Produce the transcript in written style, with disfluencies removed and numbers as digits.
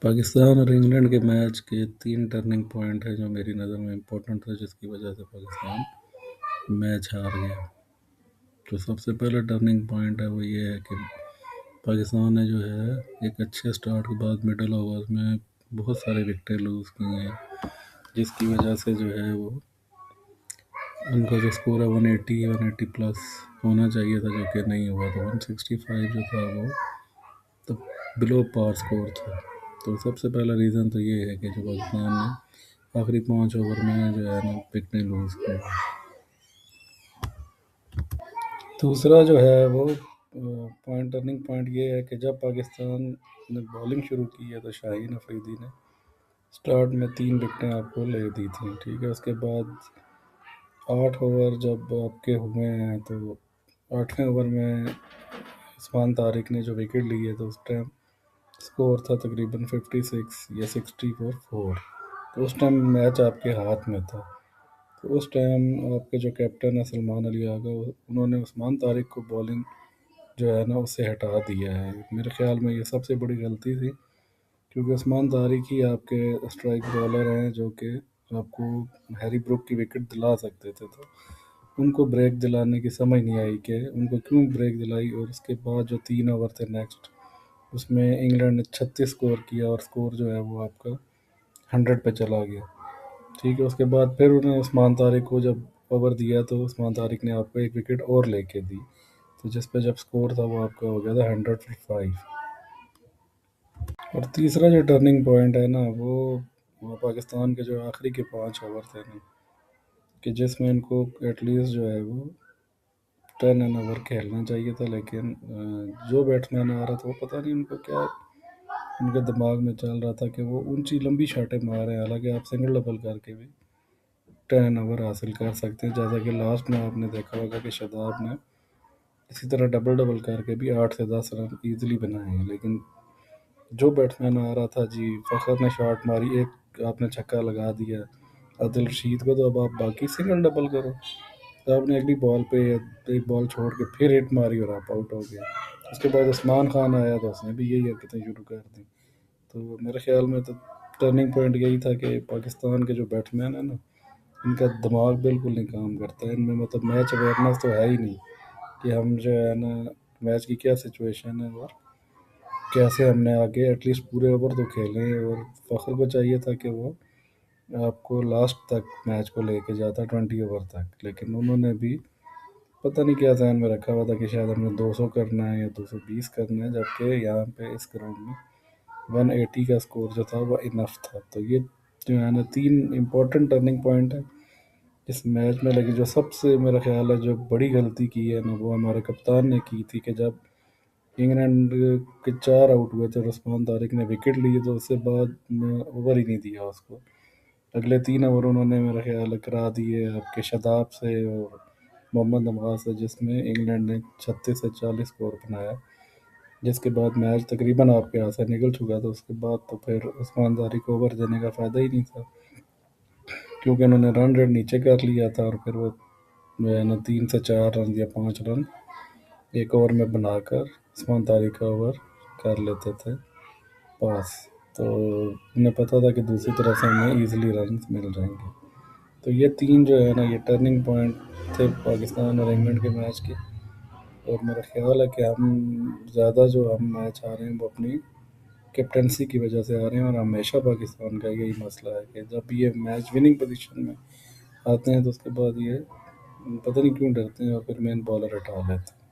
पाकिस्तान और इंग्लैंड के मैच के 3 टर्निंग पॉइंट है जो मेरी नज़र में इम्पोर्टेंट था, जिसकी वजह से पाकिस्तान मैच हार गया। तो सबसे पहला टर्निंग पॉइंट है वो ये है कि पाकिस्तान ने जो है एक अच्छे स्टार्ट के बाद मिडल ओवर में बहुत सारे विकेटें लूज़ की हैं, जिसकी वजह से जो है वो उनका जो स्कोर है 180 प्लस होना चाहिए था, जो कि नहीं हुआ था। 165 जो था वो तो बिलो पार स्कोर था। तो सबसे पहला रीज़न तो ये है कि जो पाकिस्तान ने आखिरी 5 ओवर में जो है ना विकेटें लूज़ की। दूसरा जो है वो टर्निंग पॉइंट ये है कि जब पाकिस्तान ने बॉलिंग शुरू की है तो शाहीन अफरीदी ने स्टार्ट में 3 विकेटें आपको ले दी थी, ठीक है। उसके बाद 8 ओवर जब आपके हुए हैं तो 8वें ओवर में उस्मान तारिक ने जो विकेट ली है तो उस टाइम स्कोर था तकरीबन 56 या 60 फॉर 4। तो उस टाइम मैच आपके हाथ में था। तो उस टाइम आपके जो कैप्टन है सलमान अली आगा, उन्होंने उस्मान तारिक को बॉलिंग जो है ना उससे हटा दिया है। मेरे ख्याल में ये सबसे बड़ी गलती थी, क्योंकि उस्मान तारिक ही आपके स्ट्राइक बॉलर हैं जो कि आपको हैरी ब्रुक की विकेट दिला सकते थे। तो उनको ब्रेक दिलाने की समझ नहीं आई कि उनको क्यों ब्रेक दिलाई। और उसके बाद जो 3 ओवर थे नेक्स्ट, उसमें इंग्लैंड ने 36 स्कोर किया और स्कोर जो है वो आपका 100 पे चला गया, ठीक है। उसके बाद फिर उन्होंने उस्मान तारिक को जब ओवर दिया तो उस्मान तारिक ने आपको एक विकेट और लेके दी, तो जिस पे जब स्कोर था वो आपका हो गया था 105। और तीसरा जो टर्निंग पॉइंट है ना वो पाकिस्तान के जो आखिरी के 5 ओवर थे ना, कि जिसमें इनको एटलीस्ट जो है वो 10 ओवर खेलना चाहिए था। लेकिन जो बैट्समैन आ रहा था वो पता नहीं उनको क्या उनके दिमाग में चल रहा था कि वो ऊंची लंबी शॉटें मार रहे हैं। हालांकि आप सिंगल डबल करके भी 10 ओवर हासिल कर सकते हैं, जैसा कि लास्ट में आपने देखा होगा कि शादाब ने इसी तरह डबल डबल करके भी 8 से 10 रन ईजिली बनाए हैं। लेकिन जो बैट्समैन आ रहा था जी, फ़खर ने शॉट मारी, एक आपने छक्का लगा दिया आदिल रशीद को, तो अब आप बाकी सिंगल डबल करो। तो आपने अगली बॉल पे एक बॉल छोड़ के फिर हिट मारी और आप आउट हो गए। उसके बाद उस्मान खान आया तो उसने भी यही हरकतें शुरू कर दी। तो मेरे ख्याल में तो टर्निंग पॉइंट यही था कि पाकिस्तान के जो बैट्समैन है ना, इनका दिमाग बिल्कुल नहीं काम करता है। इनमें मतलब मैच अवेयरनेस तो है ही नहीं कि हम जो है ना मैच की क्या सिचुएशन है और कैसे हमने आगे एटलीस्ट पूरे ओवर तो खेलें। और फ़खर को चाहिए था कि वो आपको लास्ट तक मैच को लेके जाता 20 ओवर तक, लेकिन उन्होंने भी पता नहीं क्या ज़हन में रखा हुआ था कि शायद हमने 200 करना है या 220 करना है, जबकि यहाँ पे इस ग्राउंड में 180 का स्कोर जो था वो इनफ था। तो ये जो है ना 3 इम्पोर्टेंट टर्निंग पॉइंट है इस मैच में। लगी जो सबसे मेरा ख्याल है जो बड़ी गलती की है ना वो हमारे कप्तान ने की थी, कि जब इंग्लैंड के 4 आउट हुए थे और उस्मान तारिक ने विकेट लिए तो उसके बाद ओवर ही नहीं दिया उसको। अगले 3 ओवर उन्होंने मेरा ख्याल करा दिए आपके शदाब से और मोहम्मद नवाज से, जिसमें इंग्लैंड ने 36 से 40 स्कोर बनाया। जिसके बाद मैच तकरीबन आपके यहाँ से निकल चुका था। उसके बाद तो फिर उस्मान तारिक को ओवर देने का फ़ायदा ही नहीं था, क्योंकि उन्होंने रन रेट नीचे कर लिया था और फिर वो जो है ना 3 से 4 रन या 5 रन एक ओवर में बनाकर उस्मान तारिक का ओवर कर लेते थे पास। तो उन्हें पता था कि दूसरी तरफ से हमें ईजिली रन मिल जाएंगे। तो ये 3 जो है ना ये टर्निंग पॉइंट थे पाकिस्तान और इंग्लैंड के मैच के। और मेरा ख्याल है कि हम ज़्यादा जो हम मैच आ रहे हैं वो अपनी कैप्टनसी की वजह से आ रहे हैं। और हमेशा पाकिस्तान का यही मसला है कि जब ये मैच विनिंग पोजीशन में आते हैं तो उसके बाद ये पता नहीं क्यों डरते हैं और फिर मेन बॉलर हटा लेते हैं।